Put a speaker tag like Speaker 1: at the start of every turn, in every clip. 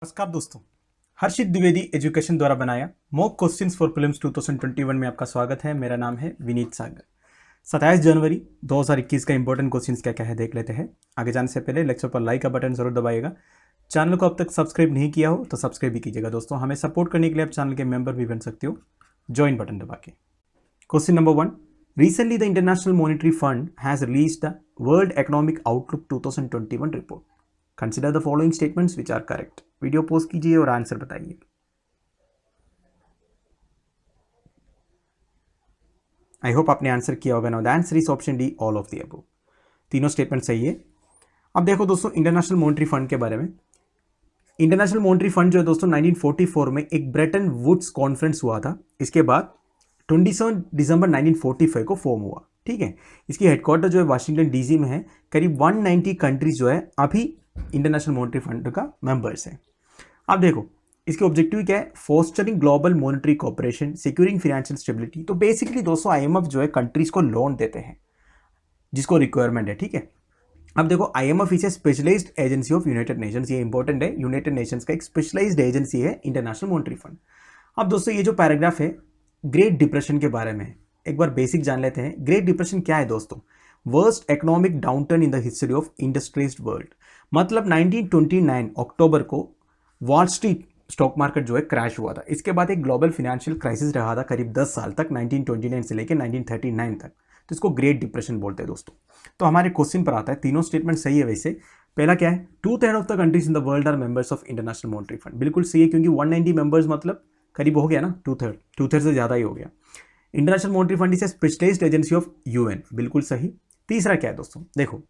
Speaker 1: नमस्कार दोस्तों, हर्षित द्विवेदी एजुकेशन द्वारा बनाया मॉक क्वेश्चंस फॉर प्रीलिम्स 2021 में आपका स्वागत है। मेरा नाम है विनीत सागर। 27 जनवरी 2021 का इंपॉर्टेंट क्वेश्चंस क्या क्या है देख लेते हैं। आगे जाने से पहले लेक्चर पर लाइक का बटन जरूर दबाइएगा। चैनल को अब तक सब्सक्राइब नहीं किया हो तो सब्सक्राइब भी कीजिएगा। दोस्तों, हमें सपोर्ट करने के लिए आप चैनल के मेंबर भी बन सकते हो ज्वाइन बटन दबा के। Question number 1, recently the international monetary fund has released the world economic outlook 2021 report. Consider the following statements which are correct. Video pause कीजिए और आंसर बताइए। आई होप आपने आंसर किया होगा। Now the answer is option D, all of the above. तीनों statement सही है। अब देखो दोस्तों, इंटरनेशनल मॉनेटरी फंड के बारे में। इंटरनेशनल मॉनेटरी फंड जो है दोस्तों 1944 में एक ब्रेटन वुड्स कॉन्फ्रेंस हुआ था। इसके बाद 27 दिसंबर 1945 को फॉर्म हुआ। ठीक है, इसकी हेडक्वार्टर जो है वाशिंगटन डीसी में है। करीब 190 कंट्रीज जो है अभी इंटरनेशनल मॉनेटरी फंड का मेंबर्स है। अब देखो इसके ऑब्जेक्टिव क्या है, fostering global monetary cooperation, securing financial stability. तो बेसिकली दोस्तों आईएमएफ जो है कंट्रीज को लोन देते हैं जिसको रिक्वायरमेंट है। ठीक है, अब देखो IMF is a specialised agency of United Nations. ये इंपॉर्टेंट है, यूनाइटेड नेशंस का एक स्पेशलाइज्ड एजेंसी है इंटरनेशनल मॉनेटरी फंड। अब दोस्तों ये जो पैराग्राफ है ग्रेट डिप्रेशन के बारे में, एक बार बेसिक जान लेते हैं। ग्रेट डिप्रेशन क्या है दोस्तों? Worst economic downturn in the history of industrialised world. मतलब 1929 अक्टूबर को वॉल स्ट्रीट स्टॉक मार्केट जो है क्रैश हुआ था। इसके बाद एक ग्लोबल फाइनेंशियल क्राइसिस रहा था करीब 10 साल तक, 1929 से लेकर 1939 तक। तो इसको ग्रेट डिप्रेशन बोलते हैं दोस्तों। तो हमारे क्वेश्चन पर आता है, तीनों स्टेटमेंट सही है। वैसे पहला क्या है, 2/3 of the countries in the world are members of international monetary fund. बिल्कुल सही है, क्योंकि 190 मेंबर्स मतलब करीब हो गया ना, 2/3 से ज़्यादा ही हो गया। International monetary fund is a specialised agency of UN. बिल्कुल सही। तीसरा क्या है दोस्तों, देखो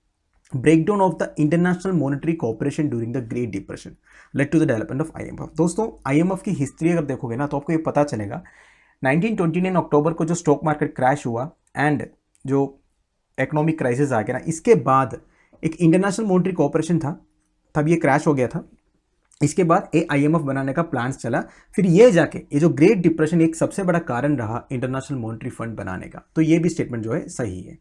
Speaker 1: breakdown of the international monetary cooperation during the great depression led to the development of IMF. दोस्तों आईएमएफ की हिस्ट्री अगर देखोगे ना तो आपको ये पता चलेगा 1929 अक्टूबर को जो स्टॉक मार्केट क्रैश हुआ एंड जो इकोनॉमिक क्राइसिस आ गया ना, इसके बाद एक इंटरनेशनल मॉनेटरी कोऑपरेशन था, तब ये क्रैश हो गया था। इसके बाद आईएमएफ बनाने का प्लान चला, फिर ये जाके ये जो ग्रेट डिप्रेशन एक सबसे बड़ा कारण रहा इंटरनेशनल मॉनेटरी फंड बनाने का। तो ये भी स्टेटमेंट जो है सही है।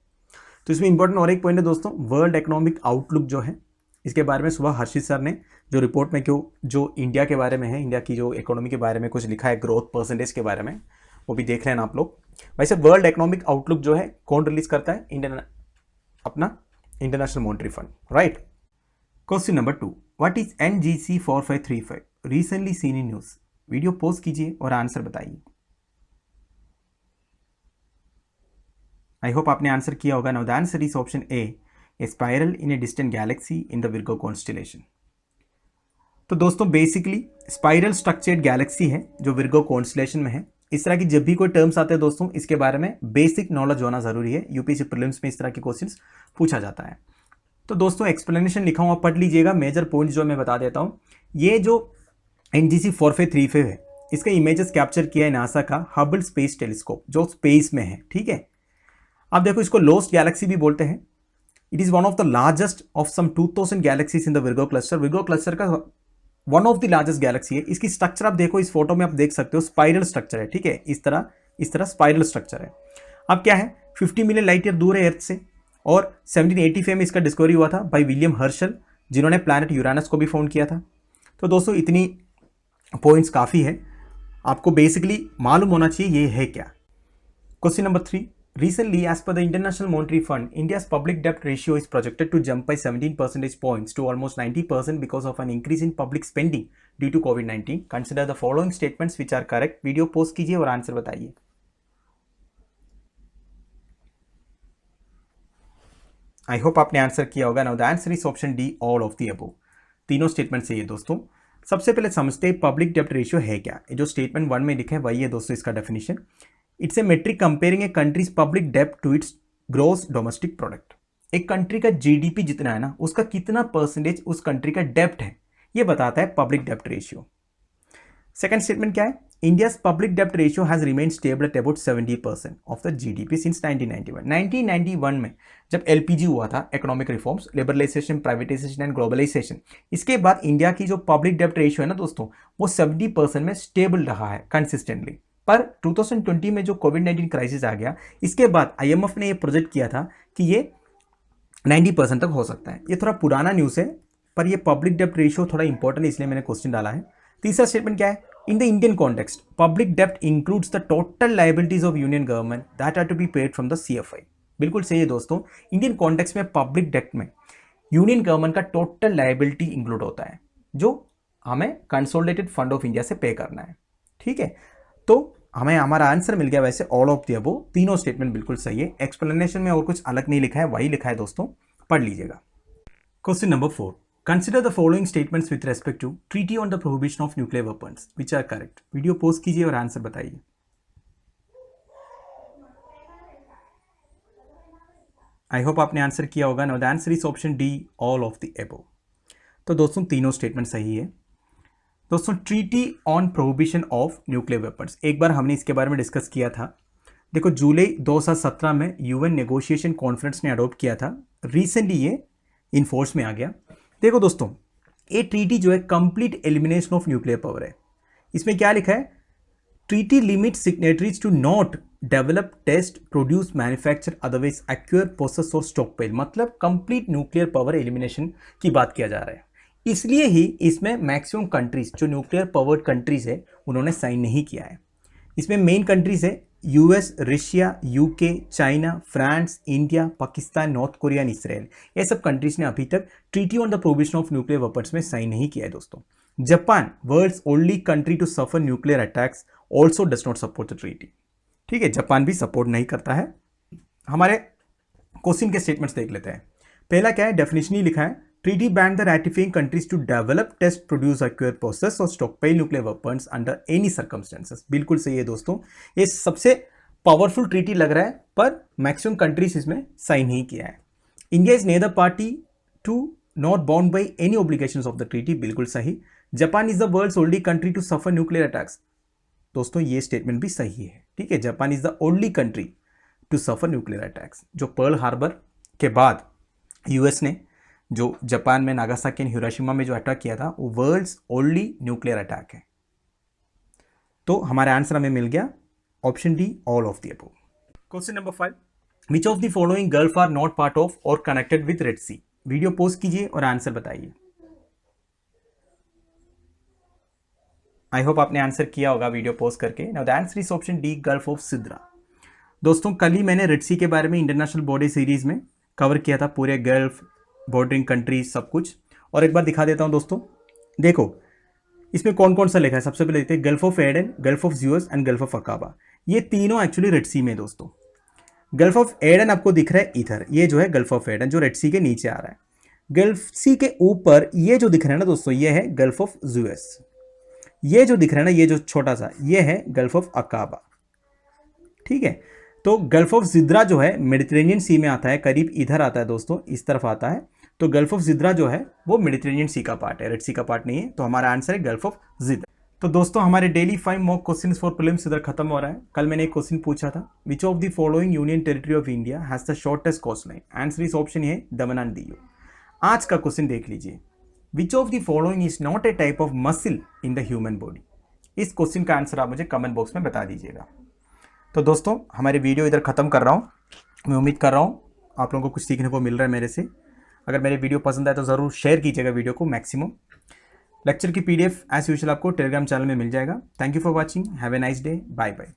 Speaker 1: तो इसमें इंपॉर्टेंट और एक पॉइंट है दोस्तों, वर्ल्ड इकोनॉमिक आउटलुक जो है इसके बारे में सुबह हर्षित सर ने जो रिपोर्ट में क्यों जो इंडिया के बारे में है, इंडिया की जो इकोनॉमी के बारे में कुछ लिखा है, ग्रोथ परसेंटेज के बारे में, वो भी देख लेना आप लोग। वैसे वर्ल्ड इकोनॉमिक आउटलुक जो है कौन रिलीज करता है? अपना international monetary fund, right. Question number 2, what is NGC 4535 recently seen in news. Video pause कीजिए और आंसर बताइए। आई होप आपने आंसर किया होगा। Now the answer is option A spiral in a distant Galaxy in the Virgo constellation. तो दोस्तों basically spiral structured Galaxy है जो विर्गो कॉन्स्टेलेशन में है। इस तरह की जब भी कोई टर्म्स आते हैं दोस्तों, इसके बारे में बेसिक नॉलेज होना जरूरी है। यूपीएससी प्रीलिम्स में इस तरह के क्वेश्चंस पूछा जाता है। तो दोस्तों एक्सप्लेनेशन लिखा हुआ पढ़ लीजिएगा। मेजर पॉइंट्स जो मैं बता देता हूँ। ये जो NGC 4535 है, इसका इमेजेस कैप्चर किया है नासा का हबल स्पेस टेलीस्कोप जो स्पेस में है। ठीक है, अब देखो इसको लोस्ट गैलेक्सी भी बोलते हैं। It is one of the largest of some 2000 galaxies in the Virgo cluster. Virgo cluster का one of the largest galaxy है। इसकी स्ट्रक्चर आप देखो, इस फोटो में आप देख सकते हो स्पाइरल स्ट्रक्चर है। ठीक है, इस तरह स्पाइरल स्ट्रक्चर है। अब क्या है, 50 मिलियन लाइट ईयर दूर है अर्थ से, और 1785 में इसका डिस्कवरी हुआ था बाय विलियम हर्शल, जिन्होंने प्लैनेट यूरानस को भी फाउंड किया था। तो दोस्तों इतनी पॉइंट्स काफ़ी है, आपको बेसिकली मालूम होना चाहिए ये है क्या। Question number 3, recently as per the International Monetary Fund, India's public debt ratio is projected to jump by 17 percentage points to almost 90% because of an increase in public spending due to COVID-19. Consider the following statements which are correct. Video post कीजिए और answer बताइए। I hope आपने answer किया होगा। Now the answer is option D, all of the above. तीनों statement सही है दोस्तों। सबसे पहले समझते हैं पब्लिक डेप्ट रेशियो है क्या। ये जो स्टेटमेंट 1 में लिखा है वही है दोस्तों इसका definition. It's a metric comparing a country's public डेप्ट to its gross domestic product. एक कंट्री का जीडीपी जितना है ना, उसका कितना परसेंटेज उस कंट्री का डेप्ट है, ये बताता है पब्लिक डेप्ट रेशियो। सेकंड स्टेटमेंट क्या है, इंडियाज पब्लिक डेप्ट ratio has remain stable at about 70% of the GDP since 1991। 1991 में जब एलपीजी हुआ था, economic reforms, liberalisation, privatisation and globalisation, इसके बाद इंडिया की जो पब्लिक डेप्ट रेशियो है ना दोस्तों, वो 70% में स्टेबल रहा है कंसिस्टेंटली। पर 2020 में जो कोविड-19 क्राइसिस आ गया, इसके बाद आईएमएफ ने ये प्रोजेक्ट किया था कि ये 90% तक हो सकता है। ये थोड़ा पुराना न्यूज़ है, पर ये पब्लिक डेप्ट रेशियो थोड़ा इंपॉर्टेंट है, इसलिए मैंने क्वेश्चन डाला है। तीसरा स्टेटमेंट क्या है, in the Indian context public डेप्ट includes the total liabilities of union government that are to be paid from the CFI। बिल्कुल सही है दोस्तों, इंडियन कॉन्टेक्स्ट में पब्लिक डेप्ट में यूनियन गवर्नमेंट का टोटल लायबिलिटी इंक्लूड होता है जो हमें कंसोलिडेटेड फंड ऑफ इंडिया से पे करना है। ठीक है, तो हमें हमारा आंसर मिल गया वैसे ऑल ऑफ द अबव, तीनों स्टेटमेंट बिल्कुल सही है। एक्सप्लेनेशन में और कुछ अलग नहीं लिखा है, वही लिखा है दोस्तों, पढ़ लीजिएगा। Question number 4, consider the following statements with respect to treaty on the prohibition of nuclear weapons which are correct. Video pause कीजिए और आंसर बताइए। आई होप आपने आंसर किया होगा। Know the answer is option D, all of the above. तो दोस्तों तीनों statement सही है। दोस्तों treaty on prohibition of nuclear weapons, एक बार हमने इसके बारे में डिस्कस किया था। देखो जुलाई 2017 में यूएन नेगोशिएशन कॉन्फ्रेंस ने अडॉप्ट किया था, रिसेंटली ये इन फोर्स में आ गया। देखो दोस्तों ये ट्रीटी जो है complete elimination of nuclear power है। इसमें क्या लिखा है, treaty limit signatories to not develop, test, produce, manufacture, otherwise acquire, process और स्टॉकपिल, मतलब कंप्लीट न्यूक्लियर पावर एलिमिनेशन की बात किया जा रहा है। इसलिए ही इसमें मैक्सिमम कंट्रीज जो न्यूक्लियर पावर्ड कंट्रीज है उन्होंने साइन नहीं किया है। इसमें मेन कंट्रीज है US, Russia, UK, China, France, India, Pakistan, North Korea and Israel. ये सब कंट्रीज ने अभी तक treaty on the prohibition of nuclear weapons में साइन नहीं किया है दोस्तों। Japan, world's only country to suffer nuclear attacks, also does not support the treaty. ठीक है, जापान भी सपोर्ट नहीं करता है। हमारे क्वेश्चन के स्टेटमेंट्स देख लेते हैं। पहला क्या है, डेफिनेशन ही लिखा है, treaty ban the ratifying countries to develop, test, produce, acquire, possess और stockpile nuclear weapons under any circumstances। बिल्कुल सही है दोस्तों, ये सबसे पावरफुल ट्रीटी लग रहा है पर मैक्सिमम कंट्रीज इसमें साइन नहीं किया है। India is neither party to, not bound by any obligations of the treaty, बिल्कुल सही। Japan is the world's only country to suffer nuclear attacks, दोस्तों ये स्टेटमेंट भी सही है। ठीक है, Japan is the only country to suffer nuclear attacks. जो पर्ल हार्बर के बाद US ने जो जापान में नागासाकी एंड हिरोशिमा में जो अटैक किया था वो वर्ल्ड्स ओनली न्यूक्लियर अटैक है। तो हमारा आंसर हमें मिल गया option D, all of the above. Question number 5, which of the following gulf are not part of or connected with Red Sea. Video pause कीजिए और आंसर बताइए। आई होप आपने आंसर किया होगा वीडियो पॉज करके। Now the answer is option D, gulf of Sidra. दोस्तों कल ही मैंने रेड सी के बारे में इंटरनेशनल बॉडी सीरीज में कवर किया था, पूरे गल्फ, बॉर्डरिंग कंट्रीज, सब कुछ। और एक बार दिखा देता हूं दोस्तों, देखो इसमें कौन कौन सा लिखा है। सबसे पहले देखते हैं gulf of Aden, gulf of Suez and gulf of Aqaba. ये तीनों एक्चुअली रेड सी में दोस्तों। गल्फ ऑफ एडन आपको दिख रहा है इधर, ये जो है गल्फ ऑफ एडन जो रेड सी के नीचे आ रहा है। गल्फ सी के ऊपर ये जो दिख रहा है ना दोस्तों, ये है गल्फ ऑफ सुएज। ये जो दिख रहा है ना, ये जो छोटा सा, ये है गल्फ ऑफ अकाबा। ठीक है, तो गल्फ ऑफ सिद्रा जो है मेडिटेरेनियन सी में आता है, करीब इधर आता है दोस्तों, इस तरफ आता है। तो गल्फ ऑफ सिद्रा जो है वो मेडिटेरेनियन सी का पार्ट है, रेड सी का पार्ट नहीं है। तो हमारा आंसर है गल्फ ऑफ सिद्रा। तो दोस्तों हमारे daily 5 mock questions for prelims इधर खत्म हो रहा है। कल मैंने एक क्वेश्चन पूछा था, which of the following union territory of India has the shortest coast line. Answer is option है दमन एंड दीव। आज का क्वेश्चन देख लीजिए, which of the following is not a type of muscle in the human body. इस question का answer आप मुझे comment box में बता दीजिएगा। तो दोस्तों हमारी वीडियो इधर ख़त्म कर रहा हूँ। मैं उम्मीद कर रहा हूँ आप लोगों को कुछ सीखने को मिल रहा है मेरे से। अगर मेरी वीडियो पसंद आए तो ज़रूर शेयर कीजिएगा वीडियो को मैक्सिमम। लेक्चर की PDF एज यूजुअल आपको टेलीग्राम चैनल में मिल जाएगा। Thank you for watching, have a nice day, bye bye.